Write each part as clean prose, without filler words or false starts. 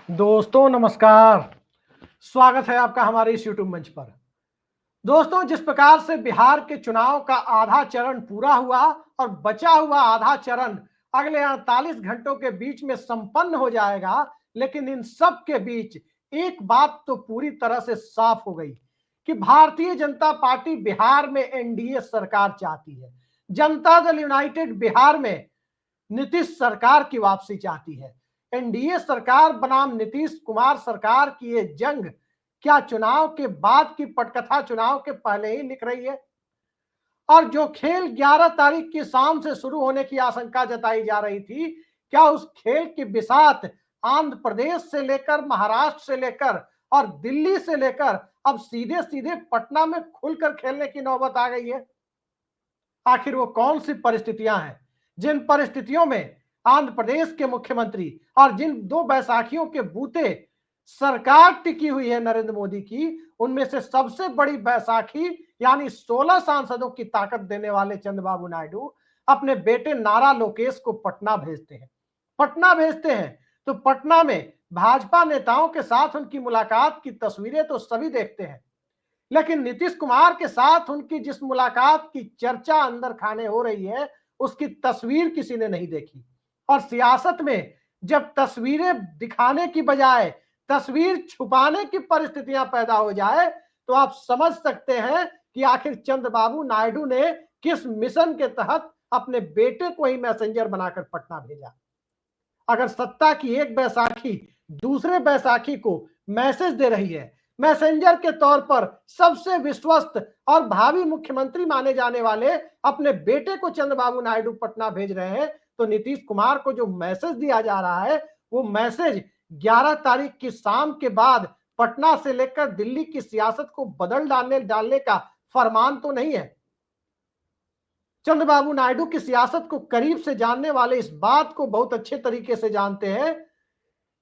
दोस्तों नमस्कार। स्वागत है आपका हमारे इस यूट्यूब मंच पर। दोस्तों, जिस प्रकार से बिहार के चुनाव का आधा चरण पूरा हुआ और बचा हुआ आधा चरण अगले 48 घंटों के बीच में संपन्न हो जाएगा, लेकिन इन सब के बीच एक बात तो पूरी तरह से साफ हो गई कि भारतीय जनता पार्टी बिहार में एनडीए सरकार चाहती है। जनता दल यूनाइटेड बिहार में नीतीश सरकार की वापसी चाहती है। एनडीए सरकार बनाम नीतीश कुमार सरकार की ये जंग क्या चुनाव के बाद की पटकथा चुनाव के पहले ही लिख रही है? और जो खेल 11 तारीख की शाम से शुरू होने की आशंका जताई जा रही थी, क्या उस खेल की बिसात आंध्र प्रदेश से लेकर महाराष्ट्र से लेकर और दिल्ली से लेकर अब सीधे सीधे पटना में खुलकर खेलने की नौबत आ गई है? आखिर वो कौन सी परिस्थितियां हैं जिन परिस्थितियों में आंध्र प्रदेश के मुख्यमंत्री और जिन दो बैसाखियों के बूते सरकार टिकी हुई है नरेंद्र मोदी की, उनमें से सबसे बड़ी बैसाखी यानी 16 सांसदों की ताकत देने वाले चंद्रबाबू नायडू अपने बेटे नारा लोकेश को पटना भेजते हैं। पटना भेजते हैं तो पटना में भाजपा नेताओं के साथ उनकी मुलाकात की तस्वीरें तो सभी देखते हैं, लेकिन नीतीश कुमार के साथ उनकी जिस मुलाकात की चर्चा अंदर खाने हो रही है, उसकी तस्वीर किसी ने नहीं देखी। और सियासत में जब तस्वीरें दिखाने की बजाय तस्वीर छुपाने की परिस्थितियां पैदा हो जाए, तो आप समझ सकते हैं कि आखिर चंद्रबाबू नायडू ने किस मिशन के तहत अपने बेटे को ही मैसेंजर बनाकर पटना भेजा। अगर सत्ता की एक बैसाखी दूसरे बैसाखी को मैसेज दे रही है, मैसेंजर के तौर पर सबसे विश्वस्त और भावी मुख्यमंत्री माने जाने वाले अपने बेटे को चंद्रबाबू नायडू पटना भेज रहे हैं, तो नीतीश कुमार को जो मैसेज दिया जा रहा है, वो मैसेज 11 तारीख की शाम के बाद पटना से लेकर दिल्ली की सियासत को बदल डालने का फरमान तो नहीं है। चंद्रबाबू नायडू की सियासत को करीब से जानने वाले इस बात को बहुत अच्छे तरीके से जानते हैं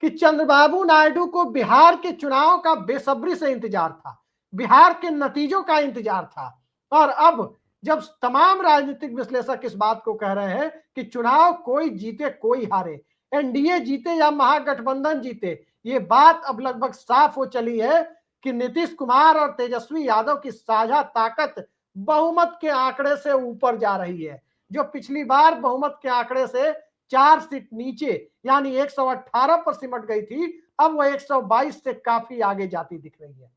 कि चंद्रबाबू नायडू को बिहार के चुनाव का बेसब्री से इंतजार था, बिहार के नतीजों का इंतजार था। और अब जब तमाम राजनीतिक विश्लेषक इस बात को कह रहे हैं कि चुनाव कोई जीते कोई हारे, एनडीए जीते या महागठबंधन जीते, ये बात अब लगभग साफ हो चली है कि नीतीश कुमार और तेजस्वी यादव की साझा ताकत बहुमत के आंकड़े से ऊपर जा रही है। जो पिछली बार बहुमत के आंकड़े से 4 सीट नीचे यानी 118 पर सिमट गई थी, अब वह 122 से काफी आगे जाती दिख रही है।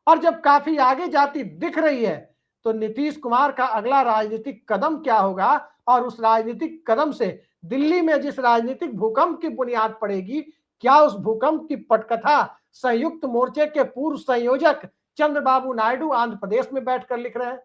और जब काफी आगे जाती दिख रही है, तो नीतीश कुमार का अगला राजनीतिक कदम क्या होगा और उस राजनीतिक कदम से दिल्ली में जिस राजनीतिक भूकंप की बुनियाद पड़ेगी, क्या उस भूकंप की पटकथा संयुक्त मोर्चे के पूर्व संयोजक चंद्रबाबू नायडू आंध्र प्रदेश में बैठकर लिख रहे हैं?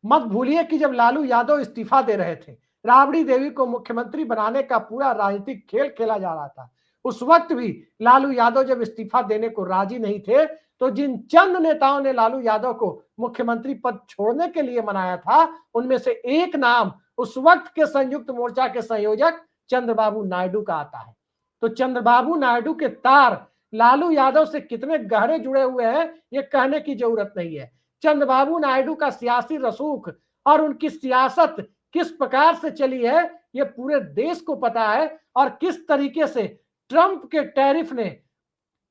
मत भूलिए कि जब लालू यादव इस्तीफा दे रहे थे, राबड़ी देवी को मुख्यमंत्री बनाने का पूरा राजनीतिक खेल खेला जा रहा था, उस वक्त भी लालू यादव जब इस्तीफा देने को राजी नहीं थे, तो जिन चंद नेताओं ने लालू यादव को मुख्यमंत्री पद छोड़ने के लिए मनाया था, उनमें से एक नाम उस वक्त के संयुक्त मोर्चा के संयोजक चंद्रबाबू नायडू का आता है। तो चंद्रबाबू नायडू के तार लालू यादव से कितने गहरे जुड़े हुए हैं, ये कहने की जरूरत नहीं है। चंद्रबाबू नायडू का सियासी रसूख और उनकी सियासत किस प्रकार से चली है, ये पूरे देश को पता है। और किस तरीके से ट्रंप के टैरिफ ने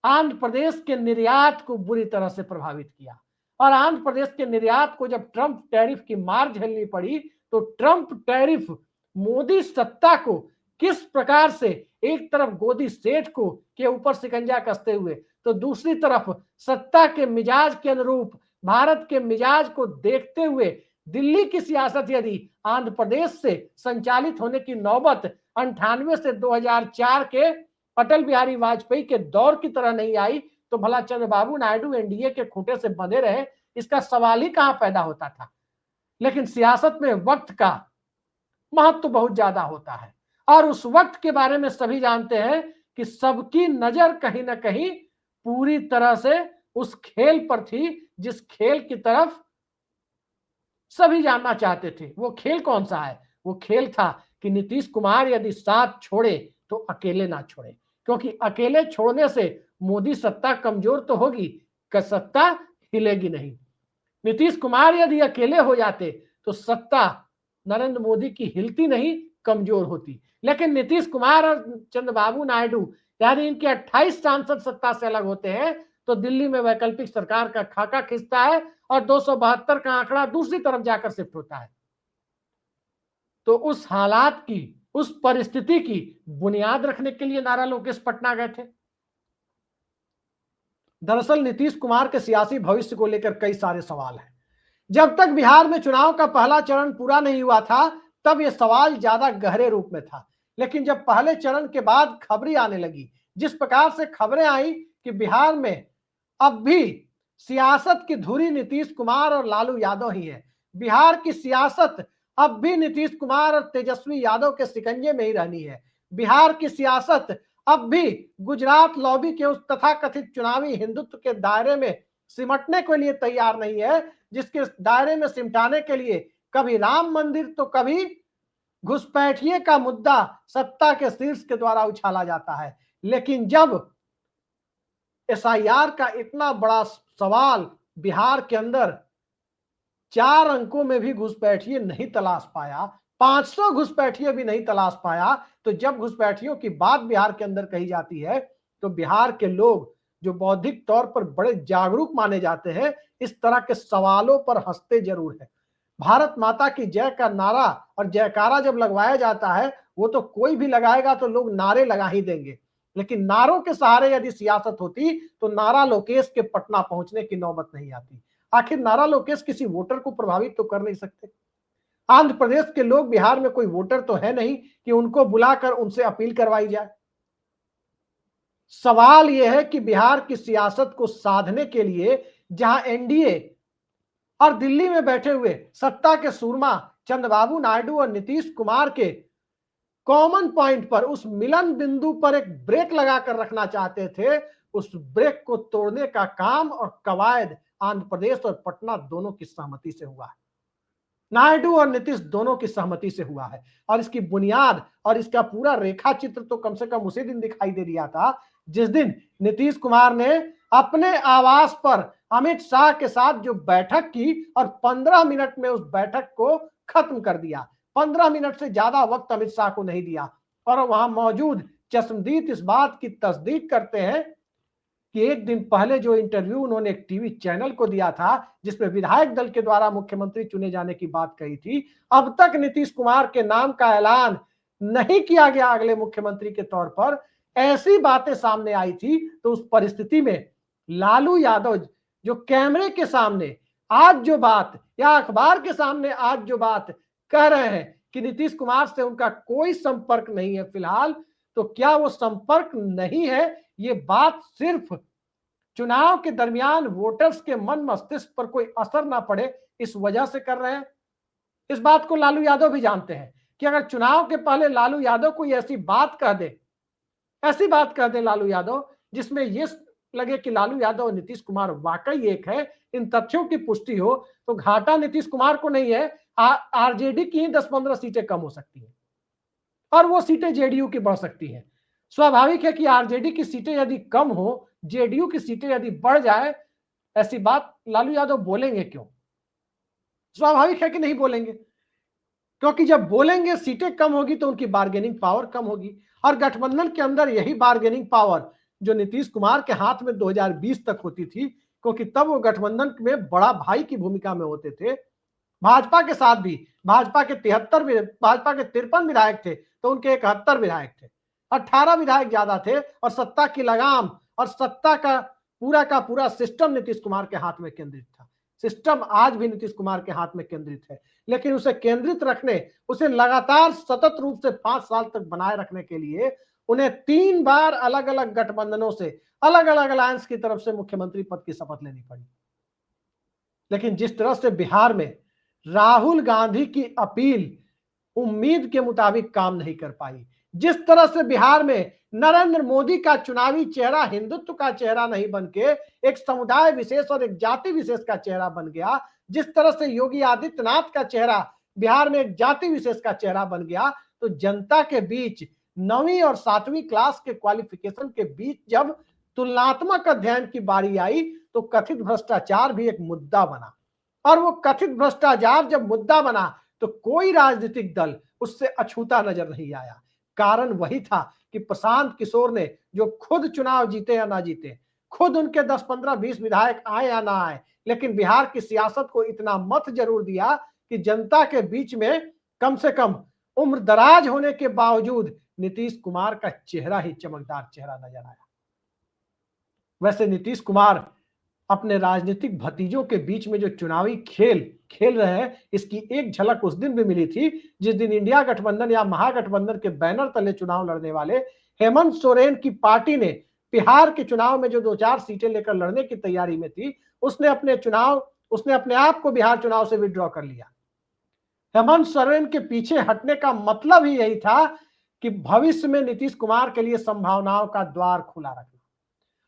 आंध्र प्रदेश के निर्यात को बुरी तरह से प्रभावित किया। और आंध्र प्रदेश के निर्यात को जब ट्रंप टैरिफ की मार झेलनी पड़ी, तो ट्रंप टैरिफ मोदी सत्ता को किस प्रकार से एक तरफ गोदी सेठ को के ऊपर शिकंजा कसते हुए, तो दूसरी तरफ सत्ता के मिजाज के अनुरूप भारत के मिजाज को देखते हुए दिल्ली की सियासत यदि आंध्र प्रदेश से संचालित होने की नौबत 98 से 2004 के अटल बिहारी वाजपेयी के दौर की तरह नहीं आई, तो भला चंद्रबाबू नायडू एनडीए के खूंटे से बंधे रहे, इसका सवाल ही कहां पैदा होता था। लेकिन सियासत में वक्त का महत्व तो बहुत ज्यादा होता है, और उस वक्त के बारे में सभी जानते हैं कि सबकी नजर कहीं ना कहीं पूरी तरह से उस खेल पर थी जिस खेल की तरफ सभी जानना चाहते थे। वो खेल कौन सा है? वो खेल था कि नीतीश कुमार यदि साथ छोड़े तो अकेले ना छोड़े, क्योंकि अकेले छोड़ने से मोदी सत्ता कमजोर तो होगी, सत्ता हिलेगी नहीं। नीतीश कुमार यदि अकेले हो जाते तो सत्ता नरेंद्र मोदी की हिलती नहीं, कमजोर होती। लेकिन नीतीश कुमार और चंद्रबाबू नायडू यानी इनके 28 सांसद सत्ता से अलग होते हैं तो दिल्ली में वैकल्पिक सरकार का खाका खिंचता है और 272 का आंकड़ा दूसरी तरफ जाकर शिफ्ट होता है। तो उस हालात की, उस परिस्थिति की बुनियाद रखने के लिए नारा लोकेश पटना गए थे। दरअसल नीतीश कुमार के सियासी भविष्य को लेकर कई सारे सवाल हैं। जब तक बिहार में चुनाव का पहला चरण पूरा नहीं हुआ था तब यह सवाल ज्यादा गहरे रूप में था, लेकिन जब पहले चरण के बाद खबरें आने लगी, जिस प्रकार से खबरें आई कि बिहार में अब भी सियासत की धुरी नीतीश कुमार और लालू यादव ही है, बिहार की सियासत अब भी नीतीश कुमार और तेजस्वी यादव के शिकंजे में ही रहनी है, बिहार की सियासत अब भी गुजरात लॉबी के उस तथाकथित चुनावी हिंदुत्व के दायरे में सिमटने के लिए तैयार नहीं है, जिसके दायरे में सिमटाने के लिए कभी राम मंदिर तो कभी घुसपैठिए का मुद्दा सत्ता के शीर्ष के द्वारा उछाला जाता है। लेकिन जब एसआईआर का इतना बड़ा सवाल बिहार के अंदर 4 अंकों में भी घुसपैठिए नहीं तलाश पाया, 500 घुसपैठिए भी नहीं तलाश पाया, तो जब घुसपैठियों की बात बिहार के अंदर कही जाती है तो बिहार के लोग जो बौद्धिक तौर पर बड़े जागरूक माने जाते हैं इस तरह के सवालों पर हंसते जरूर है। भारत माता की जय का नारा और जयकारा जब लगवाया जाता है वो तो कोई भी लगाएगा तो लोग नारे लगा ही देंगे, लेकिन नारों के सहारे यदि सियासत होती तो नारा लोकेश के पटना पहुंचने की नौबत नहीं आती। आखिर नारा लोकेश किसी वोटर को प्रभावित तो कर नहीं सकते। आंध्र प्रदेश के लोग बिहार में कोई वोटर तो है नहीं कि उनको बुलाकर उनसे अपील करवाई जाए। सवाल यह है कि बिहार की सियासत को साधने के लिए जहां एनडीए और दिल्ली में बैठे हुए सत्ता के सूरमा चंद्रबाबू नायडू और नीतीश कुमार के कॉमन पॉइंट पर, उस मिलन बिंदु पर एक ब्रेक लगाकर रखना चाहते थे, उस ब्रेक को तोड़ने का काम और कवायद आंध्र प्रदेश और पटना दोनों की सहमति से हुआ है। नायडू और नीतीश दोनों की सहमति से हुआ है और इसकी बुनियाद और इसका पूरा रेखा चित्र तो कम से कम उसी दिन दिखाई दे रहा था जिस दिन नीतीश कुमार ने अपने आवास पर अमित शाह के साथ जो बैठक की और 15 मिनट में उस बैठक को खत्म कर दिया। 15 मिनट से ज्यादा वक्त अमित शाह को नहीं दिया और वहां मौजूद चश्मदीद इस बात की तस्दीक करते हैं कि एक दिन पहले जो इंटरव्यू उन्होंने एक टीवी चैनल को दिया था जिसमें विधायक दल के द्वारा मुख्यमंत्री चुने जाने की बात कही थी, अब तक नीतीश कुमार के नाम का ऐलान नहीं किया गया अगले मुख्यमंत्री के तौर पर, ऐसी बातें सामने आई थी। तो उस परिस्थिति में लालू यादव जो कैमरे के सामने आज जो बात या अखबार के सामने आज जो बात कह रहे हैं कि नीतीश कुमार से उनका कोई संपर्क नहीं है फिलहाल, तो क्या वो संपर्क नहीं है, ये बात सिर्फ चुनाव के दरमियान वोटर्स के मन मस्तिष्क पर कोई असर ना पड़े इस वजह से कर रहे हैं। इस बात को लालू यादव भी जानते हैं कि अगर चुनाव के पहले लालू यादव कोई ऐसी बात कह दे, ऐसी बात कह दे लालू यादव जिसमें ये लगे कि लालू यादव और नीतीश कुमार वाकई एक है, इन तथ्यों की पुष्टि हो, तो घाटा नीतीश कुमार को नहीं है, आरजेडी की ही 10-15 सीटें कम हो सकती हैं और वो सीटें जेडीयू की बढ़ सकती हैं। स्वाभाविक है कि आरजेडी की सीटें यदि कम हो, जेडीयू की सीटें यदि बढ़ जाए, ऐसी बात लालू यादव बोलेंगे क्यों? स्वाभाविक है कि नहीं बोलेंगे, क्योंकि जब बोलेंगे सीटें कम होगी तो उनकी बार्गेनिंग पावर कम होगी और गठबंधन के अंदर यही बार्गेनिंग पावर जो नीतीश कुमार के हाथ में 2020 तक होती थी, क्योंकि तब वो गठबंधन में बड़ा भाई की भूमिका में होते थे। भाजपा के साथ भी भाजपा के 53 विधायक थे तो उनके 71 विधायक थे, 18 विधायक ज्यादा थे और सत्ता की लगाम और सत्ता का पूरा सिस्टम नीतीश कुमार के हाथ में केंद्रित था। सिस्टम आज भी नीतीश कुमार के हाथ में केंद्रित है, लेकिन उसे केंद्रित रखने, उसे लगातार सतत रूप से 5 साल तक बनाए रखने के लिए उन्हें 3 बार अलग अलग गठबंधनों से, अलग अलग अलायंस की तरफ से मुख्यमंत्री पद की शपथ लेनी पड़ी। लेकिन जिस तरह से बिहार में राहुल गांधी की अपील उम्मीद के मुताबिक काम नहीं कर पाई, जिस तरह से बिहार में नरेंद्र मोदी का चुनावी चेहरा हिंदुत्व का चेहरा नहीं बन के एक समुदाय विशेष और एक जाति विशेष का चेहरा बन गया, जिस तरह से योगी आदित्यनाथ का चेहरा बिहार में एक जाति विशेष का चेहरा बन गया, तो जनता के बीच 9वीं और 7वीं क्लास के क्वालिफिकेशन के बीच जब तुलनात्मक अध्ययन की बारी आई तो कथित भ्रष्टाचार भी एक मुद्दा बना और वो कथित भ्रष्टाचार जब मुद्दा बना तो कोई राजनीतिक दल उससे अछूता नजर नहीं आया। कारण वही था कि प्रशांत किशोर ने, जो खुद चुनाव जीते या ना जीते, खुद उनके 10, 15, 20 विधायक आए या ना आए, लेकिन बिहार की सियासत को इतना मत जरूर दिया कि जनता के बीच में कम से कम उम्र दराज होने के बावजूद नीतीश कुमार का चेहरा ही चमकदार चेहरा नजर आया। वैसे नीतीश कुमार अपने राजनीतिक भतीजों के बीच में जो चुनावी खेल खेल रहे हैं, इसकी एक झलक उस दिन भी मिली थी जिस दिन इंडिया गठबंधन या महागठबंधन के बैनर तले चुनाव लड़ने वाले हेमंत सोरेन की पार्टी ने बिहार के चुनाव में जो 2-4 सीटें लेकर लड़ने की तैयारी में थी, उसने अपने आप को बिहार चुनाव से विड्रॉ कर लिया। हेमंत सोरेन के पीछे हटने का मतलब ही यही था कि भविष्य में नीतीश कुमार के लिए संभावनाओं का द्वार खुला रखना।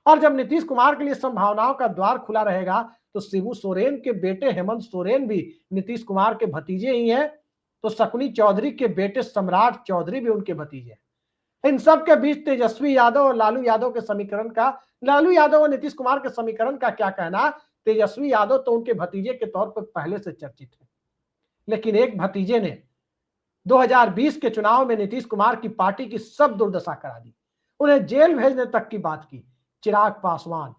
और जब नीतीश कुमार के लिए संभावनाओं का द्वार खुला रहेगा तो शिबू सोरेन के बेटे हेमंत सोरेन भी नीतीश कुमार के भतीजे ही हैं, तो शकुनी चौधरी के बेटे सम्राट चौधरी भी उनके भतीजे हैं। इन सब के बीच तेजस्वी यादव और लालू यादव के समीकरण का, लालू यादव और नीतीश कुमार के समीकरण का क्या कहना। तेजस्वी यादव तो उनके भतीजे के तौर पर पहले से चर्चित है, लेकिन एक भतीजे ने 2020 के चुनाव में नीतीश कुमार की पार्टी की सब दुर्दशा करा दी, उन्हें जेल भेजने तक की बात की, चिराग पासवान।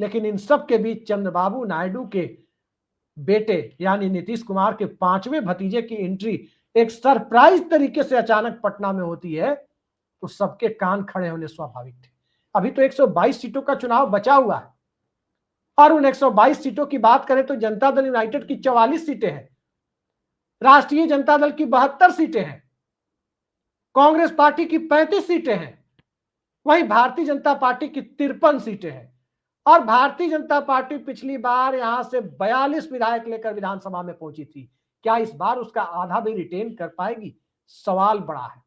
लेकिन इन सब के बीच चंद्रबाबू नायडू के बेटे यानी नीतीश कुमार के 5वें भतीजे की एंट्री एक सरप्राइज तरीके से अचानक पटना में होती है, तो सबके कान खड़े होने स्वाभाविक थे। अभी तो 122 सीटों का चुनाव बचा हुआ है और उन 122 सीटों की बात करें तो जनता दल यूनाइटेड की 44 सीटें हैं, राष्ट्रीय जनता दल की 72 सीटें हैं, कांग्रेस पार्टी की 35 सीटें हैं, वहीं भारतीय जनता पार्टी की 53 सीटें हैं। और भारतीय जनता पार्टी पिछली बार यहां से 42 विधायक लेकर विधानसभा में पहुंची थी, क्या इस बार उसका आधा भी रिटेन कर पाएगी? सवाल बड़ा है।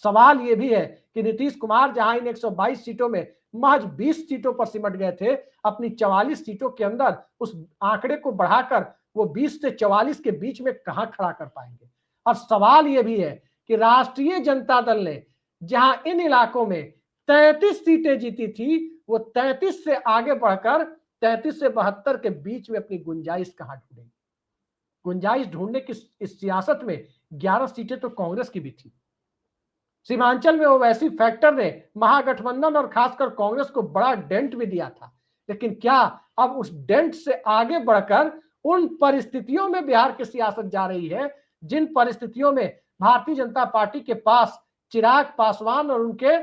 सवाल यह भी है कि नीतीश कुमार जहां इन 122 सीटों में महज 20 सीटों पर सिमट गए थे, अपनी 44 सीटों के अंदर उस आंकड़े को बढ़ाकर वो 20 से 44 के बीच में कहां खड़ा कर पाएंगे। और सवाल यह भी है कि राष्ट्रीय जनता दल ने जहां इन इलाकों में 33 सीटें जीती थी, वो 33 से आगे बढ़कर 33 से 72 के बीच में अपनी गुंजाइश कहां ढूंढेगी। गुंजाइश ढूंढने की इस सियासत में 11 सीटें तो कांग्रेस की भी थी। सीमांचल में ओवैसी फैक्टर ने महागठबंधन और खासकर कांग्रेस को बड़ा डेंट भी दिया था, लेकिन क्या अब उस डेंट से आगे बढ़कर उन परिस्थितियों में बिहार की सियासत जा रही है जिन परिस्थितियों में भारतीय जनता पार्टी के पास चिराग पासवान और उनके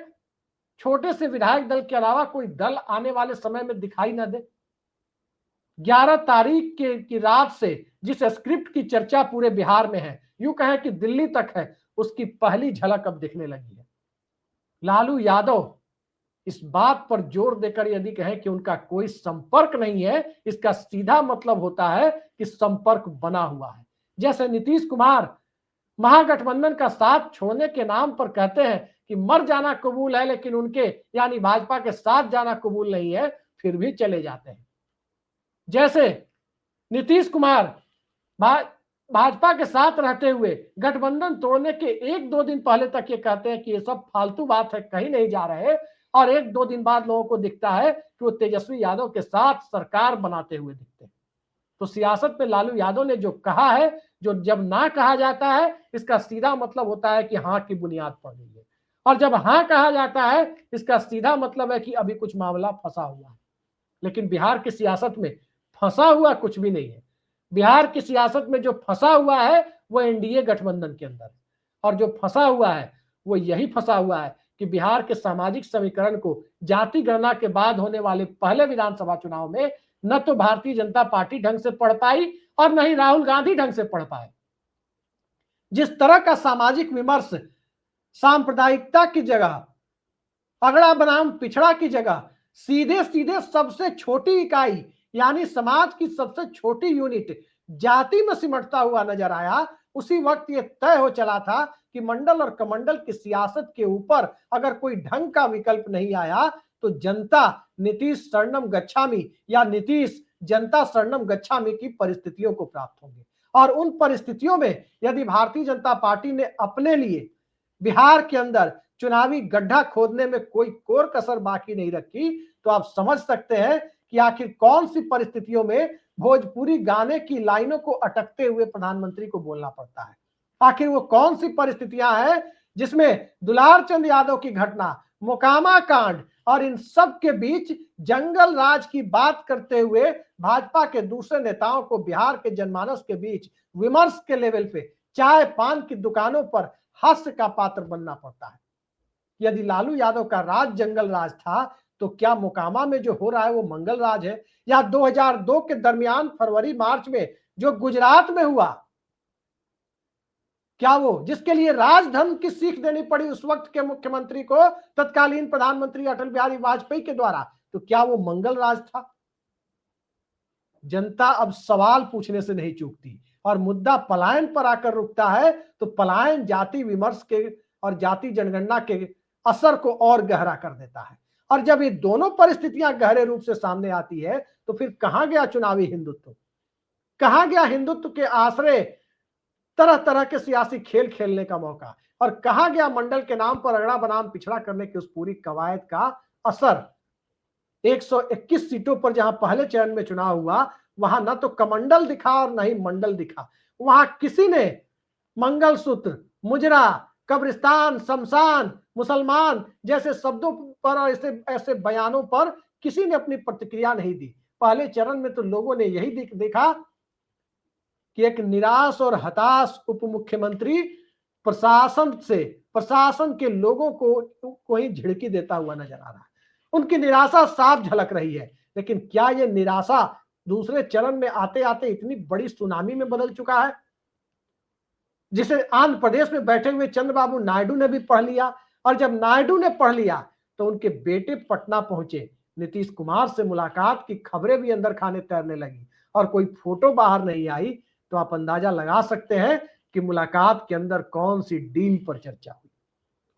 छोटे से विधायक दल के अलावा कोई दल आने वाले समय में दिखाई न दे। 11 तारीख की रात से जिस स्क्रिप्ट की चर्चा पूरे बिहार में है, यूं कहें कि दिल्ली तक है, उसकी पहली झलक अब दिखने लगी है। लालू यादव इस बात पर जोर देकर यदि कहें कि उनका कोई संपर्क नहीं है, इसका सीधा मतलब होता है कि संपर्क बना हुआ है। जैसे नीतीश कुमार महागठबंधन का साथ छोड़ने के नाम पर कहते हैं कि मर जाना कबूल है, लेकिन उनके यानी भाजपा के साथ जाना कबूल नहीं है, फिर भी चले जाते हैं। जैसे नीतीश कुमार भाजपा के साथ रहते हुए गठबंधन तोड़ने के 1-2 दिन पहले तक ये कहते हैं कि ये सब फालतू बात है, कहीं नहीं जा रहे, और 1-2 दिन बाद लोगों को दिखता है कि वो तेजस्वी यादव के साथ सरकार बनाते हुए दिखते हैं। तो सियासत में लालू यादव ने जो कहा है, जो जब ना कहा जाता है, इसका सीधा मतलब होता है कि हाँ की बुनियाद पड़ गई है, और जब हाँ कहा जाता है इसका सीधा मतलब है कि अभी कुछ मामला फंसा हुआ है। लेकिन बिहार की सियासत में फंसा हुआ कुछ भी नहीं है। बिहार की सियासत में जो फंसा हुआ है वो एनडीए गठबंधन के अंदर है, और जो फंसा हुआ है वो यही फंसा हुआ है कि बिहार के सामाजिक समीकरण को जाति गणना के बाद होने वाले पहले विधानसभा चुनाव में न तो भारतीय जनता पार्टी ढंग से पढ़ पाई और न ही राहुल गांधी ढंग से पढ़ पाए। जिस तरह का सामाजिक विमर्श सांप्रदायिकता की जगह, अगड़ा बनाम पिछड़ा की जगह सीधे सीधे सबसे छोटी इकाई यानी समाज की सबसे छोटी यूनिट जाति में सिमटता हुआ नजर आया, उसी वक्त यह तय हो चला था कि मंडल और कमंडल की सियासत के ऊपर अगर कोई ढंग का विकल्प नहीं आया तो जनता नीतीश शरणम गच्छामी या नीतीश जनता शरणम गच्छामी की परिस्थितियों को प्राप्त होंगे। और उन परिस्थितियों में यदि भारतीय जनता पार्टी ने अपने लिए बिहार के अंदर चुनावी गड्ढा खोदने में कोई कोर कसर बाकी नहीं रखी, तो आप समझ सकते हैं कि आखिर कौन सी परिस्थितियों में भोजपुरी गाने की लाइनों को अटकते हुए प्रधानमंत्री को बोलना पड़ता है। आखिर वो कौन सी परिस्थितियां हैं जिसमें दुलार चंद यादव की घटना, मोकामा कांड और इन सब के बीच जंगल राज की बात करते हुए भाजपा के दूसरे नेताओं को बिहार के जनमानस के बीच विमर्श के लेवल पे चाय पान की दुकानों पर हास्य का पात्र बनना पड़ता है। यदि लालू यादव का राज जंगल राज था तो क्या मोकामा में जो हो रहा है वो मंगल राज है? या 2002 के दरमियान फरवरी मार्च में जो गुजरात में हुआ, क्या वो जिसके लिए राजधर्म की सीख देनी पड़ी उस वक्त के मुख्यमंत्री को तत्कालीन प्रधानमंत्री अटल बिहारी वाजपेयी के द्वारा, तो क्या वो मंगल राज था? जनता अब सवाल पूछने से नहीं चूकती और मुद्दा पलायन पर आकर रुकता है, तो पलायन जाति विमर्श के और जाति जनगणना के असर को और गहरा कर देता है। और जब ये दोनों परिस्थितियां गहरे रूप से सामने आती है तो फिर कहां गया चुनावी हिंदुत्व, कहां गया हिंदुत्व के आश्रय तरह तरह के सियासी खेल खेलने का मौका, और कहां गया मंडल के नाम पर अगड़ा बनाम पिछड़ा करने की उस पूरी कवायद का असर। 121 सीटों पर जहां पहले चरण में चुनाव हुआ वहां न तो कमंडल दिखा और न ही मंडल दिखा, वहां किसी ने मंगलसूत्र, मुजरा, कब्रिस्तान, शमशान, मुसलमान जैसे शब्दों पर और ऐसे ऐसे बयानों पर किसी ने अपनी प्रतिक्रिया नहीं दी। पहले चरण में तो लोगों ने यही देखा कि एक निराश और हताश उप मुख्यमंत्री प्रशासन के लोगों को ही झिड़की देता हुआ नजर आ रहा है। उनकी निराशा साफ झलक रही है, लेकिन क्या यह निराशा दूसरे चरण में आते आते इतनी बड़ी सुनामी में बदल चुका है, जिसे आंध्र प्रदेश में बैठे हुए चंद्रबाबू नायडू ने भी पढ़ लिया। और जब नायडू ने पढ़ लिया तो उनके बेटे पटना पहुंचे, नीतीश कुमार से मुलाकात की खबरें भी अंदर खाने तैरने लगी और कोई फोटो बाहर नहीं आई, तो आप अंदाजा लगा सकते हैं कि मुलाकात के अंदर कौन सी डील पर चर्चा हुई।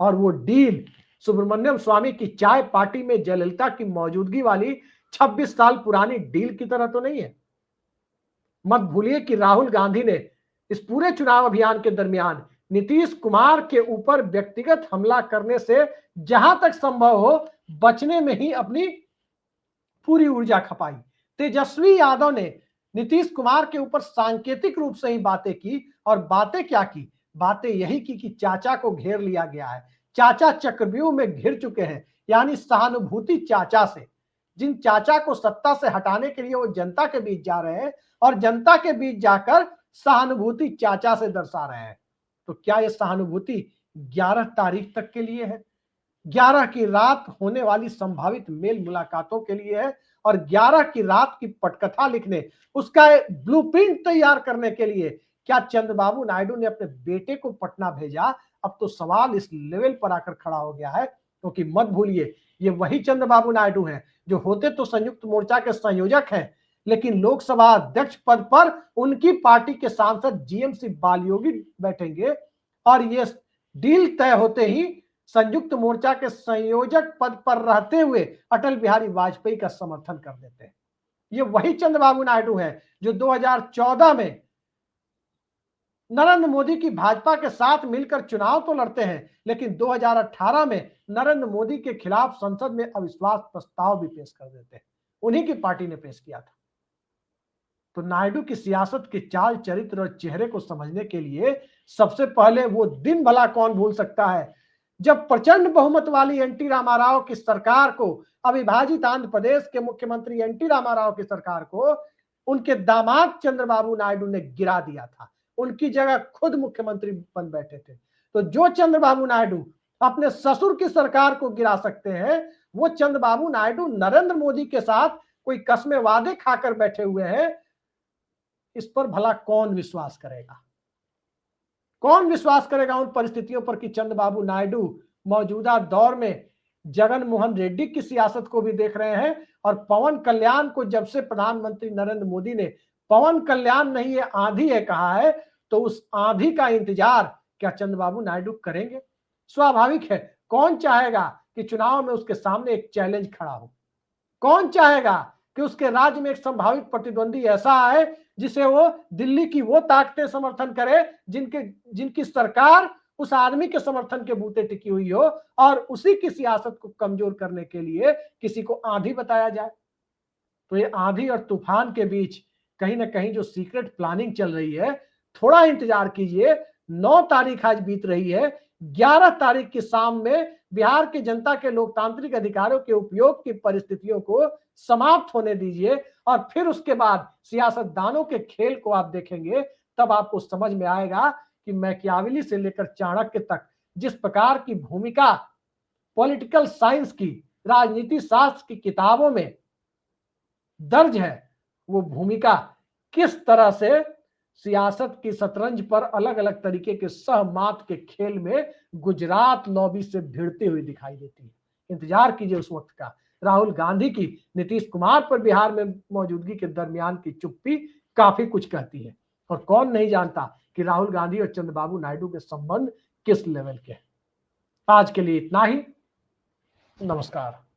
और वो डील सुब्रमण्यम स्वामी की चाय पार्टी में जयललिता की मौजूदगी वाली 26 साल पुरानी डील की तरह तो नहीं है। मत भूलिए कि राहुल गांधी ने इस पूरे चुनाव अभियान के दरमियान नीतीश कुमार के ऊपर व्यक्तिगत हमला करने से जहां तक संभव हो बचने में ही अपनी पूरी ऊर्जा खपाई। तेजस्वी यादव ने नीतीश कुमार के ऊपर सांकेतिक रूप से ही बातें की, और बातें क्या की, बातें यही की कि चाचा को घेर लिया गया है, चाचा चक्रव्यूह में घिर चुके हैं, यानी सहानुभूति चाचा से। जिन चाचा को सत्ता से हटाने के लिए वो जनता के बीच जा रहे हैं और जनता के बीच जाकर सहानुभूति चाचा से दर्शा रहे हैं, तो क्या ये सहानुभूति 11 तारीख तक के लिए है, 11 की रात होने वाली संभावित मेल मुलाकातों के लिए है, और 11 की रात की पटकथा लिखने, उसका ब्लूप्रिंट तैयार करने के लिए क्या चंद्रबाबू नायडू ने अपने बेटे को पटना भेजा? अब तो सवाल इस लेवल पर आकर खड़ा हो गया है, क्योंकि मत भूलिए ये वही चंद्रबाबू नायडू हैं जो होते तो संयुक्त मोर्चा के संयोजक हैं, लेकिन लोकसभा अध्यक्ष पद पर उनकी पार्टी के सांसद जीएमसी बालयोगी बैठेंगे, और ये डील तय होते ही संयुक्त मोर्चा के संयोजक पद पर रहते हुए अटल बिहारी वाजपेयी का समर्थन कर देते हैं। ये वही चंद्रबाबू नायडू हैं जो 2014 में नरेंद्र मोदी की भाजपा के साथ मिलकर चुनाव तो लड़ते हैं, लेकिन 2018 में नरेंद्र मोदी के खिलाफ संसद में अविश्वास प्रस्ताव भी पेश कर देते हैं। उन्हीं की पार्टी ने पेश किया था। तो नायडू की सियासत के चाल चरित्र और चेहरे को समझने के लिए सबसे पहले वो दिन भला कौन भूल सकता है जब प्रचंड बहुमत वाली एनटी रामाराव की सरकार को, अविभाजित आंध्र प्रदेश के मुख्यमंत्री एनटी रामाराव की सरकार को उनके दामाद चंद्रबाबू नायडू ने गिरा दिया था। उनकी जगह खुद मुख्यमंत्री बन बैठे थे। तो जो चंद्रबाबू नायडू अपने ससुर की सरकार को गिरा सकते हैं, वो चंद्रबाबू नायडू नरेंद्र मोदी के साथ कोई कस्मे वादे खाकर बैठे हुए हैं। इस पर भला कौन विश्वास करेगा? कौन विश्वास करेगा उन परिस्थितियों पर कि चंद्रबाबू नायडू मौजूदा दौर में जगन मोहन रेड्डी की सियासत को भी देख रहे हैं, और पवन कल्याण को जब से प्रधानमंत्री नरेंद्र मोदी ने पवन कल्याण नहीं ये आंधी है कहा है, तो उस आंधी का इंतजार क्या चंद्रबाबू नायडू करेंगे? स्वाभाविक है, कौन चाहेगा कि चुनाव में उसके सामने एक चैलेंज खड़ा हो? कौन चाहेगा कि उसके राज्य में एक संभावित प्रतिद्वंदी ऐसा आए जिसे वो दिल्ली की वो ताकतें समर्थन करे जिनकी सरकार उस आदमी के समर्थन के बूते टिकी हुई हो, और उसी की सियासत को कमजोर करने के लिए किसी को आंधी बताया जाए? तो ये आंधी और तूफान के बीच कहीं ना कहीं जो सीक्रेट प्लानिंग चल रही है, थोड़ा इंतजार कीजिए। 9 तारीख आज बीत रही है, 11 तारीख की शाम में बिहार की जनता के लोकतांत्रिक अधिकारों के उपयोग की परिस्थितियों को समाप्त होने दीजिए और फिर उसके बाद सियासतदानों के खेल को आप देखेंगे। तब आपको समझ में आएगा कि मैकियावेली से लेकर चाणक्य तक जिस प्रकार की भूमिका पॉलिटिकल साइंस की, राजनीति शास्त्र की किताबों में दर्ज है, वो भूमिका किस तरह से सियासत की शतरंज पर अलग अलग तरीके के सहमात के खेल में गुजरात लॉबी से भिड़ती हुई दिखाई देती है। इंतजार कीजिए उस वक्त का। राहुल गांधी की नीतीश कुमार पर बिहार में मौजूदगी के दरमियान की चुप्पी काफी कुछ कहती है। और कौन नहीं जानता कि राहुल गांधी और चंद्रबाबू नायडू के संबंध किस लेवल के हैं। आज के लिए इतना ही। नमस्कार।